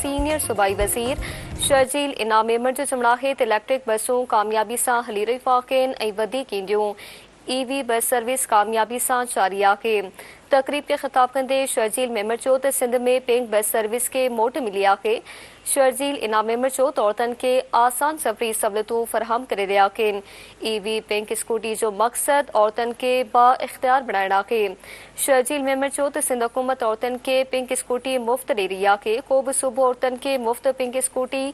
Senior सूबाई वज़ीर शर्जील इनाम मेमर जो चवणु आहे त इलेक्ट्रिक बसूं कामयाबी सां हली रहियूं आहिनि ऐं वधीक ईंदियूं। ईवी बस सर्विस कामयाबी सां जारी आहे। तकरीब खे ख़िताब कंदे शर्जील मेमर चयो त सिंध में पिंक बस सर्विस खे मोट मिली आहे। शर्जील इनाम मेमर चयो त औरतुनि खे आसान सफ़री सहूलियतूं फ़राहम करे रहिया आहिनि। ईवी पिंक स्कूटी जो मक़सदु औरतुनि खे बाइख़्तियार बणाइणु आहे। शर्जील मेमर चयो त सिंध हुकूमत औरतुनि खे पिंक स्कूटी मुफ़्त ॾेई रही आहे। को बि सूबो औरतुनि खे मुफ़्त पिंक स्कूटी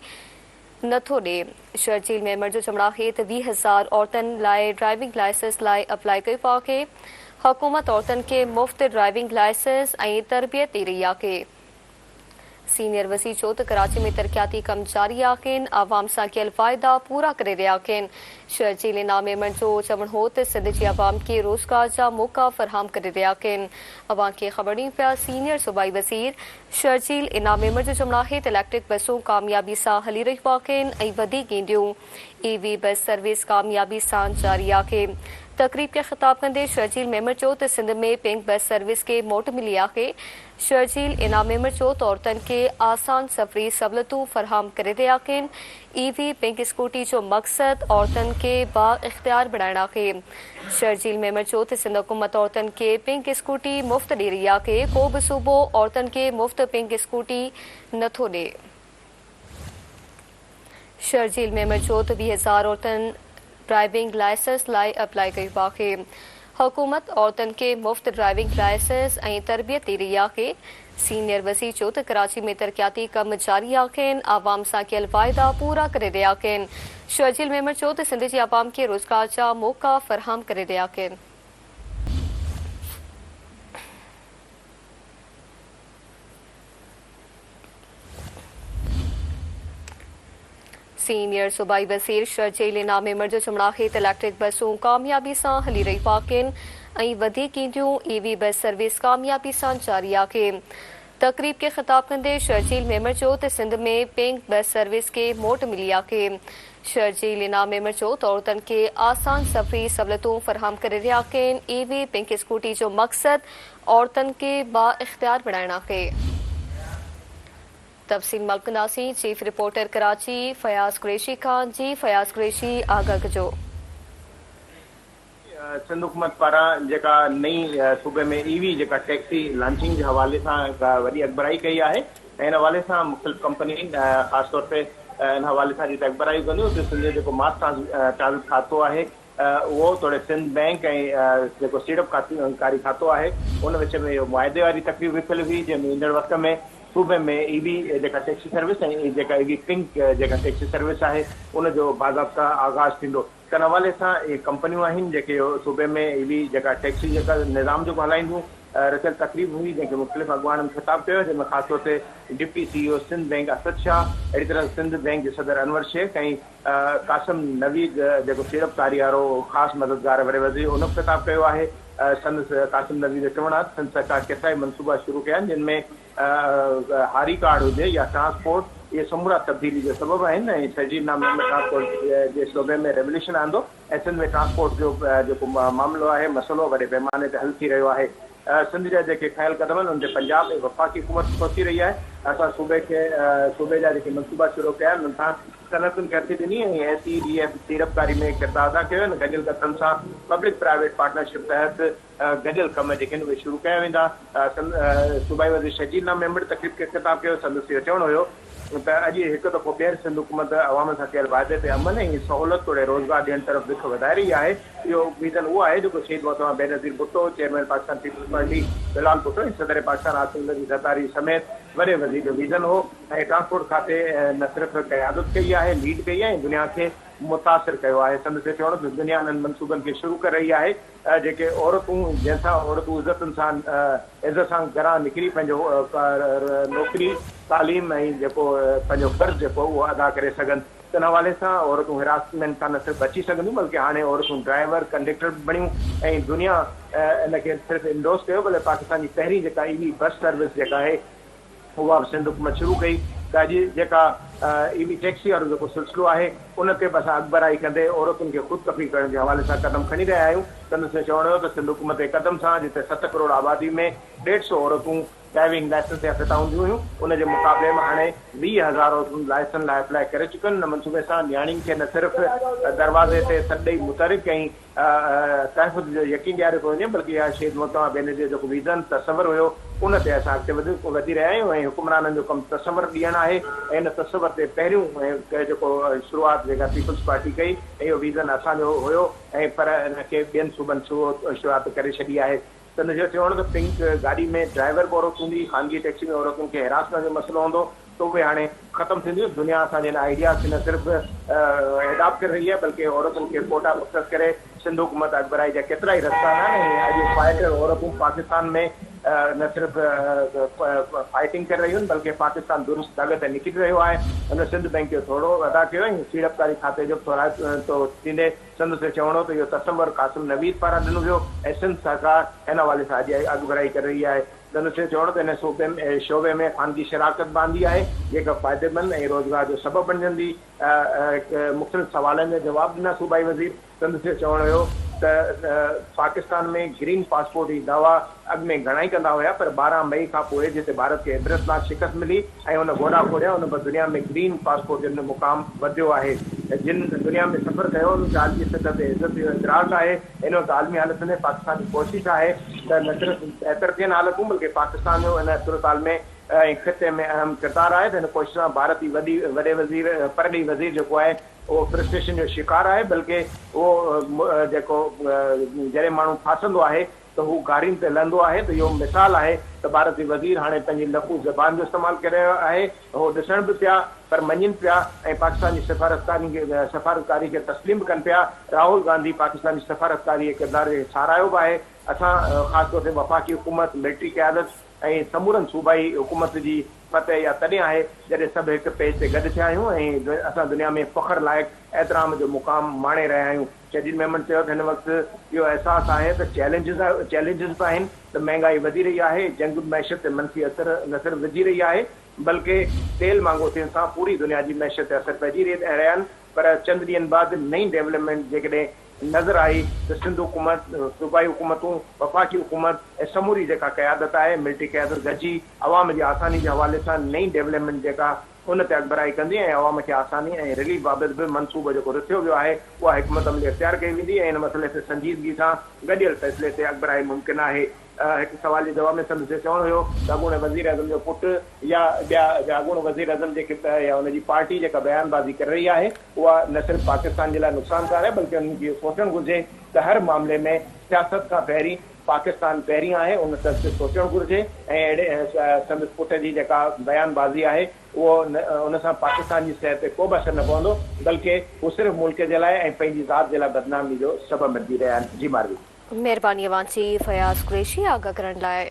नथो ॾे। शर्जील मेमर जो चवणु आहे त 20,000 औरतुनि लाइ ड्राइविंग लाइसेंस लाइ अप्लाई कयो आहे। हुकूमत औरतुनि खे मुफ़्त ड्राइविंग लाइसेंस ऐं तरबियत ॾेई रही आहे। सीनियर वज़ीर चयो त कराची में तरक़ियाती कम जारी आहिनि। आवाम सां कयल फ़ाइदा पूरा करे रहिया आहिनि। शर्जील इनाम मेमर जो चवणु हो त सिंध जी आवाम खे रोज़गार जा मौक़ा फ़राहम करे रहिया आहिनि। अवां खे ख़बर ॾियनि पिया सीनियर सूबाई वज़ीर शर्जील इनाम मेमर जो चवणु आहे त इलेक्ट्रिक बसूं कामयाबी सां हली रहियूं आहिनि ऐं वधीक ईंदियूं। ईवी बस सर्विस कामयाबी सां जारी आहे। तकरीब खे ख़िताब कंदे शर्जील मेमर चयो त सिंध में पिंक बस सर्विस खे मोट मिली आहे। शर्जील इनाम मेमर चयो त औरतुनि खे आसान सफ़री सहूलियतूं फ़राहम करे रहिया आहिनि। ईवी पिंक स्कूटी जो मक़सदु औरतुनि खे बाइख़्तियार बणाइणु आहे। शर्जील मेमर चयो त सिंध हुकूमत औरतुनि खे पिंक स्कूटी मुफ़्त ॾेई रही आहे। को बि सूबो औरतुनि खे मुफ़्त पिंक स्कूटी नथो ॾे। शर्जील मेमर चयो त 20,000 औरतुनि ड्राइविंग लाइसेंस लाइ अप्लाई कयो आहे। हुकूमत औरतुनि खे मुफ़्त ड्राइविंग लाइसेंस ऐं तरबियत ॾेई रही आहे। सीनियर वज़ीर चयो त कराची में तरक़ियाती कम जारी आहिनि। आवाम सां कयल फ़ाइदा पूरा करे रहिया आहिनि। शर्जील मेमर चयो त सिंध जी आवाम खे रोज़गार जा मौक़ा फ़राहम करे रहिया आहिनि। सीनियर सूबाई वज़ीर शर्जील इनाम मेमर जो चवणु आहे त इलेक्ट्रिक बसूं कामयाबी सां हली रहियूं आहिनि ऐं वधीक ईंदियूं। ईवी बस सर्विस कामयाबी सां जारी आहे। तकरीब खे ख़िताब कंदे शर्जील मेमर चयो त सिंध में पिंक बस सर्विस खे मोट मिली आहे। शर्जील इनाम मेमर चयो त औरतुनि खे आसान सफ़री सहूलियतूं फ़राहम करे रहिया आहिनि। ईवी पिंक स्कूटी जो मक़सदु औरतुनि खे बाइख़्तियार बणाइणु आहे। तफ़सील मलकनासी चीफ रिपोर्टर कराची फयाज़ कुरैशी खान। जी फयाज़ कुरैशी आगाह कजो। सिंध हुकूमत पारां जेका नई सूबे में ईवी जेका टैक्सी लॉन्चिंग जे हवाले सां वॾी अॻबराई कई आहे ऐं हिन हवाले सां मुख़्तलिफ़ कंपनी ख़ासि तौर ते इन हवाले सां जिते अॻबराई कंदियूं उते सिंध जो जेको मास ट्रांज़िट खातो आहे उहो थोरे सिंध बैंक ऐं जेको सीड़प कारी खातो आहे उन विच में इहो मुआदे वारी तकरीब विफल हुई जंहिंमें ईंदड़ वक़्त में सूबे में ईवी जेका टैक्सी सर्विस ऐं जेका ईवी पिंक जेका टैक्सी सर्विस आहे उनजो बाज़ाब्ता आगाज़ थींदो। त इन हवाले सां इहे कंपनियूं आहिनि जेके सूबे में ईवी जेका टैक्सी जेका निज़ाम जेको हलाईंदियूं रचियल तकरीब हुई जंहिंखे मुख़्तलिफ़ अॻवाननि ख़िताब कयो जंहिंमें ख़ासि तौर ते deputy CEO Sindh Bank Asad Shah अहिड़ी तरह सिंध बैंक जे सदर अनवर शेख ऐं कासिम नवीद जेको सीड़पकारी वारो ख़ासि मददगार वॾे वज़ीर उन ख़िताब कयो आहे। संदसि कासिम नवीद जो चवणु आहे संदसि सरकार केतिरा ई मनसूबा शुरू कया आहिनि जिनमें हारी कार्ड हुजे या ट्रांसपोर्ट इहे समूरा तब्दीली जो सबबु आहिनि ऐं शर्जील इनाम मेमर ट्रांसपोर्ट जे सूबे में रेवल्यूशन आंदो ऐं सिंध में ट्रांसपोर्ट जो जेको मामिलो आहे मसइलो वॾे पैमाने ते हल थी रहियो आहे। सिंध जा जेके खयल क़दम आहिनि उन ते पंजाब ऐं वफ़ाक़ी हुकूमत पहुची रही आहे। असां सूबे जा जेके मनसूबा शुरू कया आहिनि उन सां सनतुनि खे हथी ॾिनी ऐं SEDF सीड़पकारी में किरदारु अदा कयो आहिनि। गॾियल कदमनि सां पब्लिक प्राइवेट पार्टनरशिप तहत गॾियल कम जेके आहिनि उहे शुरू कया वेंदा। सूबाई वज़ीर शर्जील इनाम मेमर तकरीब खे ख़िताब कयो। संदसि इहो चवणो हुयो त अॼु हिकु दफ़ो ॿीहर सिंध हुकूमत अवाम सां कयल वाइदे ते अमन ऐं सहूलियत तोड़े रोज़गार ॾियण तरफ़ दिख वधाए रही आहे। इहो रीज़न उहो आहे जेको शहीद मोहतरमा Benazir Bhutto chairman Pakistan Peoples Party Bilal Bhutto ऐं सदर पाकिस्तान आसिम नज़ीर ज़रदारी समेत वॾे वज़ीर जो रीज़न हो ऐं ट्रांसपोर्ट खाते न सिर्फ़ु क़यादत कई आहे लीड कई आहे ऐं दुनिया खे मुतासिर कयो आहे। संदसि चवणो त दुनिया इन्हनि मनसूबनि खे शुरू करे रही आहे जेके औरतूं जंहिंसां औरतूं इज़त सां घरां निकिरी पंहिंजो नौकिरी तालीम ऐं जेको पंहिंजो फ़र्ज़ु जेको उहो अदा करे सघनि। त इन हवाले सां औरतूं हिरासमेंट खां न सिर्फ़ु बची सघंदियूं बल्कि हाणे औरतूं ड्राइवर कंडक्टर बि बणियूं ऐं दुनिया इनखे सिर्फ़ु इंडोस कयो भले पाकिस्तान जी पहिरीं जेका ईवी बस सर्विस जेका आहे उहा बि सिंध हुकूमत शुरू कई। त अॼु जेका ईवी टैक्सी वारो जेको सिलसिलो आहे उन ते बि असां अॻबराई कंदे औरतुनि खे ख़ुदि कफ़ी करण जे हवाले सां क़दम खणी रहिया आहियूं। संदसि चवणो हो त सिंध हुकूमत जे क़दम सां जिते 7 करोड़ आबादी में 150 औरतूं ड्राइविंग लाइसेंस या फिता हूंदियूं हुयूं उनजे मुक़ाबले में हाणे 20,000 औरतूं लाइसेंस लाइ अप्लाई करे चुकियूं आहिनि। मनसूबे सां न्याणियुनि खे न सिर्फ़ु दरवाज़े ते सॾ ॾेई मुतरिक़ कई तहफ़ुज़ जो यकीन ॾियारियो थो वञे, बल्कि इहा शहीद मोहतरमा बेनज़ीर जो जेको विज़न तस्वर हुयो उन ते असां अॻिते वधी रहिया आहियूं ऐं हुकुमराननि जो कमु तस्वर ॾियणु आहे ऐं इन तस्वर ते पहिरियों जेको शुरूआति जेका पीपल्स पार्टी कई इहो विज़न असांजो हुयो ऐं पर इनखे ॿियनि सूबनि शुरूआति करे छॾी आहे। त हिनजो चवणु त पिंक गाॾी में ड्राइवर बि औरत हूंदी, ख़ानगी टैक्सी में औरतुनि खे हिरास करण जो मसइलो हूंदो तो उहे हाणे ख़तमु थींदियूं। दुनिया असांजे हिन आइडियाज़ खे न सिर्फ़ु एडॉप्ट करे रही आहे बल्कि औरतुनि खे कोटा मुख़्तस करे सिंध हुकूमत अकबराई जा केतिरा ई रस्ता आहिनि ऐं अॼु फाइटर औरतूं पाकिस्तान में न सिर्फ़ु फाइटिंग करे रहियूं आहिनि बल्कि पाकिस्तान दुरुस्त दाग़ ते निकिरी रहियो आहे। हुन सिंध बैंक जो थोरो अदा कयो ऐं सीड़पकारी खाते जो थोरो थींदे संदसि चवणो त इहो तस्वर कासिम नवीद पारां ॾिनो वियो ऐं सिंध सरकार हिन हवाले सां अॼु अॻुभराई करे रही आहे। संदसि चवणो त हिन शोबे में ख़ानगी शराकत बांधी आहे जेका फ़ाइदेमंद ऐं रोज़गार जो सबबु बणजंदी। मुख़्तलिफ़ सवालनि जा जवाब ॾिना सूबाई वज़ीर। संदसि चवणु हुयो त पाकिस्तान में ग्रीन पासपोर्ट जी दावा अॻु में घणाई कंदा हुया पर 12 मई खां पोइ जिते भारत खे इबरतनाक शिकस्त मिली ऐं हुन घोड़ा खोलिया उन दुनिया में ग्रीन पासपोर्ट जो मुक़ाम वधियो आहे। जिन दुनिया में सफ़र कयो उन ॻाल्हि जी सतह ते इज़त जो इतिराज़ आहे। इन वक़्तु आलमी हालत में पाकिस्तान जी कोशिशि आहे त न सिर्फ़ु बहितर थियनि हालतूं बल्कि पाकिस्तान जो इन सूरताल में ऐं ख़िते में अहम किरदारु आहे। त हिन कोशिश सां भारत जी वॾे वज़ीर परॾेही वज़ीर जेको आहे उहो फ्रस्ट्रेशन जो शिकार आहे बल्कि उहो जेको जॾहिं माण्हू फासंदो आहे त हू गाड़ियुनि ते लहंदो आहे। त इहो मिसाल आहे त भारत जी वज़ीर हाणे पंहिंजी लफ़ूज़ ज़बान जो इस्तेमालु करे रहियो आहे। उहो ॾिसण बि पिया पर मञनि पिया ऐं पाकिस्तान जी सफ़ारतकारी खे तस्लीम कनि पिया। राहुल गांधी पाकिस्तान जी सफ़ारतकारी किरदार खे साराहियो बि आहे। असां ख़ासि तौर ते वफ़ाक़ी हुकूमत मिलिट्री क़यादत ऐं समूरनि सूबाई हुकूमत जी फतह या तॾहिं आहे जॾहिं सभु हिकु पेज ते गॾु थिया आहियूं ऐं असां दुनिया में फ़ख्र लाइक़ु एतिराम जो मुक़ाम माणे रहिया आहियूं। शहीद मेमन चयो त हिन वक़्तु इहो अहसासु आहे त चैलेंजिस बि आहिनि त महांगाई वधी रही आहे, जंग मैशत ते मनफ़ी असर न सिर्फ़ु विझी रही आहे बल्कि तेल महांगो थियण सां पूरी दुनिया जी मैशत ते असर पइजी रहिया आहिनि। पर चंद ॾींहंनि बाद नई डेवलपमेंट जेकॾहिं नज़र आई त सिंध हुकूमत, सूबाई हुकूमतूं, वफ़ाक़ी हुकूमत ऐं समूरी जेका क़यादत आहे मिलिट्री क़यादत गॾिजी अवाम जी आसानी जे हवाले सां नई डेवलपमेंट जेका उन ते अॻुभराई कंदी ऐं अवाम खे आसानी ऐं रिलीफ बाबति बि मनसूबो जेको रथियो वियो आहे उहा हिकमत अमली इख़्तियार कई वेंदी ऐं इन मसइले ते संजीदगी सां गॾियल फ़ैसिले ते अॻुभराई मुमकिन आहे। हिकु सवाल जे जवाब में संदसि चवणु हुयो त अॻूणे वज़ीर अज़म जो पुटु या ॿिया अॻूणे वज़ीर अज़म जेके या हुनजी पार्टी जेका बयानबाज़ी करे रही आहे उहा न सिर्फ़ु पाकिस्तान जे लाइ नुक़सानकार आहे बल्कि उनखे सोचणु घुरिजे त हर मामले में सियासत खां पहिरीं पाकिस्तान पहिरीं आहे उन तरफ़ ते सोचणु घुरिजे ऐं अहिड़े संदसि पुट जी जेका बयानबाज़ी आहे उहो उन सां पाकिस्तान जी सिहत ते को बि असरु न पवंदो बल्कि हू सिर्फ़ु मुल्क जे लाइ ऐं पंहिंजी ज़ात जे लाइ बदनामी जो सबबु बणिजी रहिया आहिनि। जी मारवी। महिरबानी अवां जी फयाज़ कुरैशी आगाह करण लाइ।